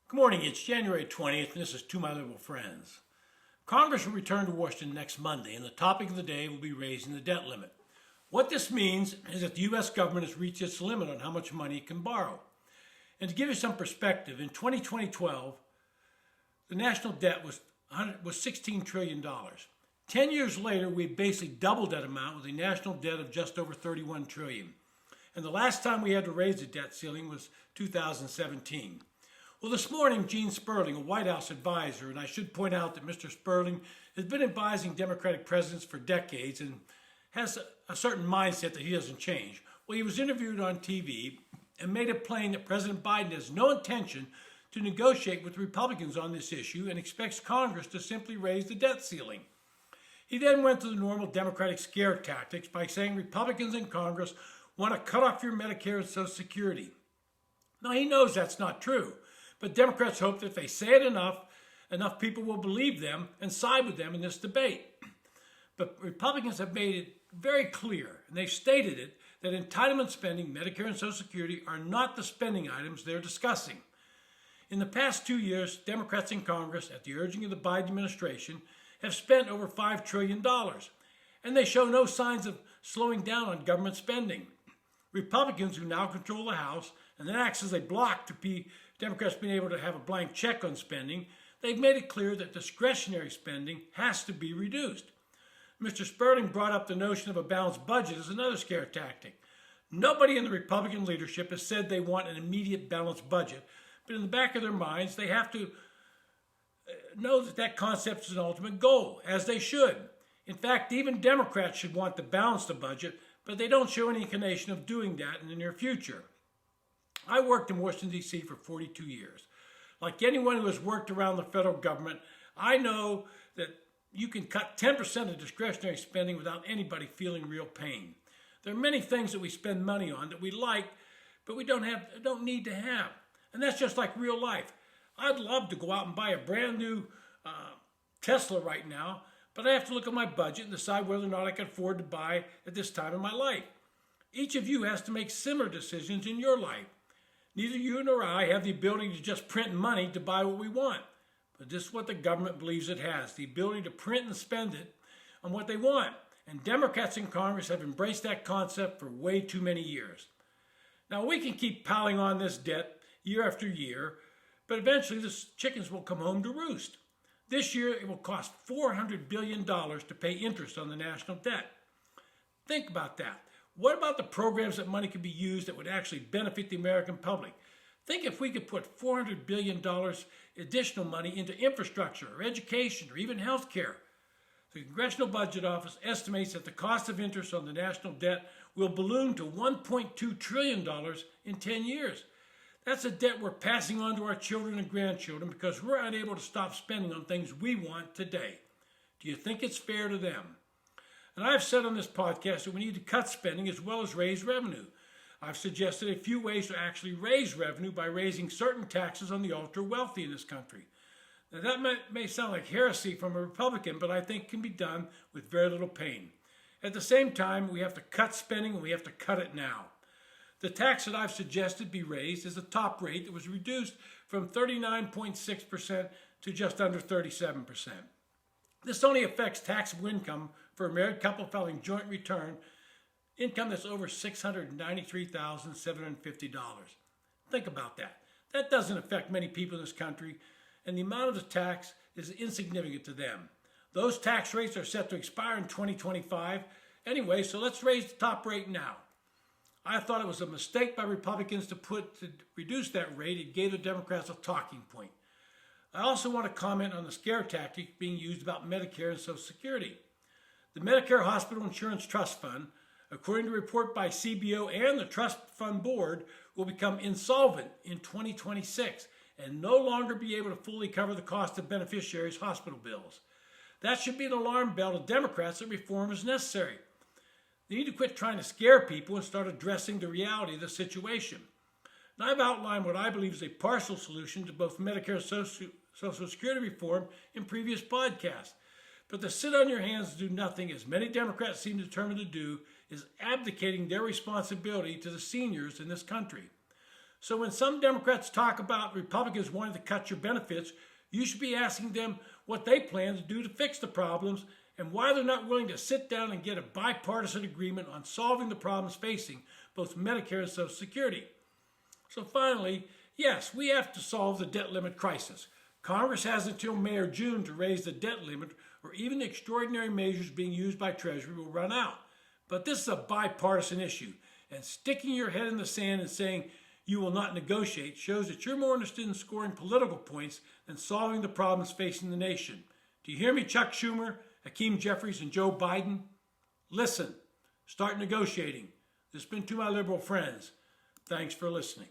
Good morning, it's January 20th, and this is To My Liberal Friends. Congress will return to Washington next Monday, and the topic of the day will be raising the debt limit. What this means is that the U.S. government has reached its limit on how much money it can borrow. And to give you some perspective, in 2012, the national debt was $16 trillion. 10 years later, we basically doubled that amount with a national debt of just over $31 trillion. And the last time we had to raise the debt ceiling was 2017. Well, this morning, Gene Sperling, a White House advisor, and I should point out that Mr. Sperling has been advising Democratic presidents for decades and has a certain mindset that he doesn't change. Well, he was interviewed on TV and made it plain that President Biden has no intention to negotiate with Republicans on this issue and expects Congress to simply raise the debt ceiling. He then went to the normal Democratic scare tactics by saying Republicans in Congress want to cut off your Medicare and Social Security. Now, he knows that's not true. But Democrats hope that if they say it enough people will believe them and side with them in this debate. But Republicans have made it very clear, and they've stated it, that entitlement spending, Medicare and Social Security, are not the spending items they're discussing. In the past 2 years, Democrats in Congress, at the urging of the Biden administration, have spent over $5 trillion, and they show no signs of slowing down on government spending. Republicans, who now control the House, and that acts as a block to Democrats being able to have a blank check on spending, they've made it clear that discretionary spending has to be reduced. Mr. Sperling brought up the notion of a balanced budget as another scare tactic. Nobody in the Republican leadership has said they want an immediate balanced budget, but in the back of their minds, they have to know that that concept is an ultimate goal, as they should. In fact, even Democrats should want to balance the budget, but they don't show any inclination of doing that in the near future. I worked in Washington, D.C. for 42 years. Like anyone who has worked around the federal government, I know that you can cut 10% of discretionary spending without anybody feeling real pain. There are many things that we spend money on that we like, but we don't need to have. And that's just like real life. I'd love to go out and buy a brand new Tesla right now, but I have to look at my budget and decide whether or not I can afford to buy at this time in my life. Each of you has to make similar decisions in your life. Neither you nor I have the ability to just print money to buy what we want. But this is what the government believes it has, the ability to print and spend it on what they want. And Democrats in Congress have embraced that concept for way too many years. Now, we can keep piling on this debt year after year, but eventually the chickens will come home to roost. This year, it will cost $400 billion to pay interest on the national debt. Think about that. What about the programs that money could be used that would actually benefit the American public? Think if we could put $400 billion additional money into infrastructure or education or even health care. The Congressional Budget Office estimates that the cost of interest on the national debt will balloon to $1.2 trillion in 10 years. That's a debt we're passing on to our children and grandchildren because we're unable to stop spending on things we want today. Do you think it's fair to them? And I've said on this podcast that we need to cut spending as well as raise revenue. I've suggested a few ways to actually raise revenue by raising certain taxes on the ultra-wealthy in this country. Now, that may sound like heresy from a Republican, but I think can be done with very little pain. At the same time, we have to cut spending, and we have to cut it now. The tax that I've suggested be raised is the top rate that was reduced from 39.6% to just under 37%. This only affects taxable income for a married couple filing joint return, income that's over $693,750. Think about that. That doesn't affect many people in this country, and the amount of the tax is insignificant to them. Those tax rates are set to expire in 2025 anyway, so let's raise the top rate now. I thought it was a mistake by Republicans to reduce that rate. It gave the Democrats a talking point. I also want to comment on the scare tactic being used about Medicare and Social Security. The Medicare Hospital Insurance Trust Fund, according to a report by CBO and the Trust Fund Board, will become insolvent in 2026 and no longer be able to fully cover the cost of beneficiaries' hospital bills. That should be an alarm bell to Democrats that reform is necessary. They need to quit trying to scare people and start addressing the reality of the situation. Now, I've outlined what I believe is a partial solution to both Medicare and Social Security reform in previous podcasts. But to sit on your hands and do nothing, as many Democrats seem determined to do, is abdicating their responsibility to the seniors in this country. So when some Democrats talk about Republicans wanting to cut your benefits, you should be asking them what they plan to do to fix the problems and why they're not willing to sit down and get a bipartisan agreement on solving the problems facing both Medicare and Social Security. So finally, yes, we have to solve the debt limit crisis. Congress has until May or June to raise the debt limit, or even the extraordinary measures being used by Treasury will run out. But this is a bipartisan issue, and sticking your head in the sand and saying you will not negotiate shows that you're more interested in scoring political points than solving the problems facing the nation. Do you hear me, Chuck Schumer, Hakeem Jeffries, and Joe Biden? Listen, start negotiating. This has been To My Liberal Friends. Thanks for listening.